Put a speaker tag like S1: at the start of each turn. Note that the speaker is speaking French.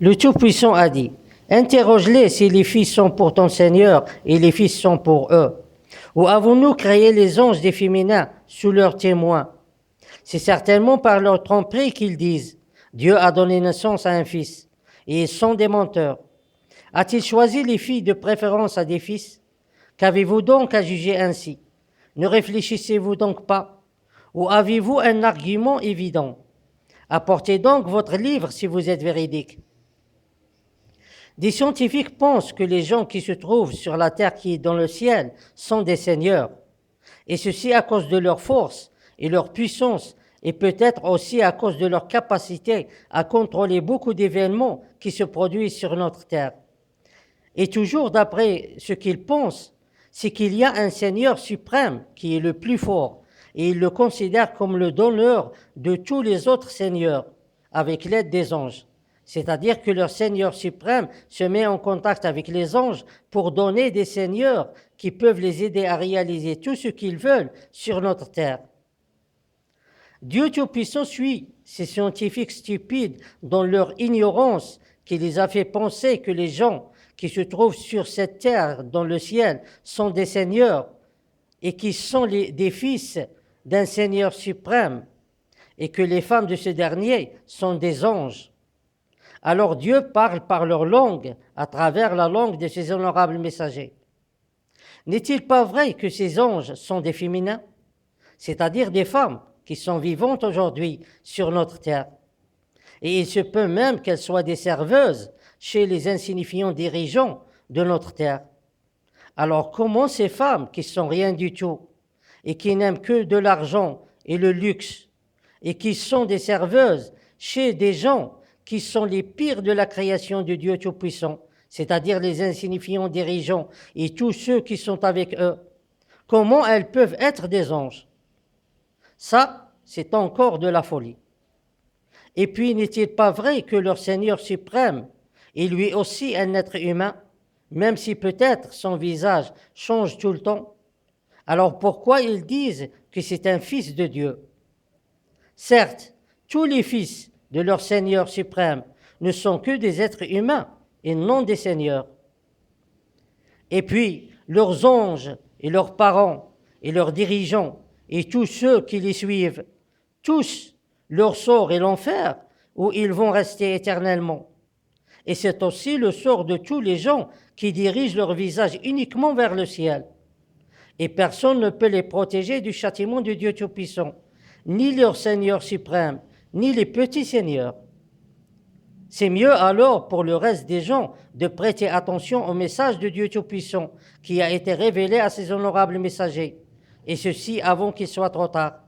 S1: Le Tout-Puissant a dit, interroge-les si les fils sont pour ton Seigneur et les fils sont pour eux. Ou avons-nous créé les anges des féminins sous leurs témoins? C'est certainement par leur tromperie qu'ils disent, Dieu a donné naissance à un fils, et ils sont des menteurs. A-t-il choisi les filles de préférence à des fils? Qu'avez-vous donc à juger ainsi? Ne réfléchissez-vous donc pas? Ou avez-vous un argument évident? Apportez donc votre livre si vous êtes véridique. Des scientifiques pensent que les gens qui se trouvent sur la terre qui est dans le ciel sont des seigneurs, et ceci à cause de leur force et leur puissance, et peut-être aussi à cause de leur capacité à contrôler beaucoup d'événements qui se produisent sur notre terre. Et toujours d'après ce qu'ils pensent, c'est qu'il y a un Seigneur suprême qui est le plus fort, et ils le considèrent comme le donneur de tous les autres seigneurs, avec l'aide des anges. C'est-à-dire que leur Seigneur suprême se met en contact avec les anges pour donner des seigneurs qui peuvent les aider à réaliser tout ce qu'ils veulent sur notre terre. Dieu Tout-Puissant suit ces scientifiques stupides dans leur ignorance qui les a fait penser que les gens qui se trouvent sur cette terre dans le ciel sont des seigneurs et qui sont des fils d'un Seigneur suprême et que les femmes de ce dernier sont des anges. Alors Dieu parle par leur langue, à travers la langue de ses honorables messagers. N'est-il pas vrai que ces anges sont des féminins, c'est-à-dire des femmes qui sont vivantes aujourd'hui sur notre terre? Et il se peut même qu'elles soient des serveuses chez les insignifiants dirigeants de notre terre. Alors comment ces femmes qui sont rien du tout et qui n'aiment que de l'argent et le luxe et qui sont des serveuses chez des gens qui sont les pires de la création de Dieu Tout-Puissant, c'est-à-dire les insignifiants dirigeants et tous ceux qui sont avec eux, comment elles peuvent être des anges? Ça, c'est encore de la folie. Et puis, n'est-il pas vrai que leur Seigneur suprême est lui aussi un être humain, même si peut-être son visage change tout le temps? Alors pourquoi ils disent que c'est un fils de Dieu? Certes, tous les fils de leur Seigneur suprême ne sont que des êtres humains et non des seigneurs. Et puis, leurs anges et leurs parents et leurs dirigeants et tous ceux qui les suivent, tous, leur sort est l'enfer où ils vont rester éternellement. Et c'est aussi le sort de tous les gens qui dirigent leur visage uniquement vers le ciel. Et personne ne peut les protéger du châtiment de Dieu Tout-Puissant, ni leur Seigneur suprême, ni les petits seigneurs. C'est mieux alors pour le reste des gens de prêter attention au message de Dieu Tout-Puissant qui a été révélé à ses honorables messagers, et ceci avant qu'il soit trop tard.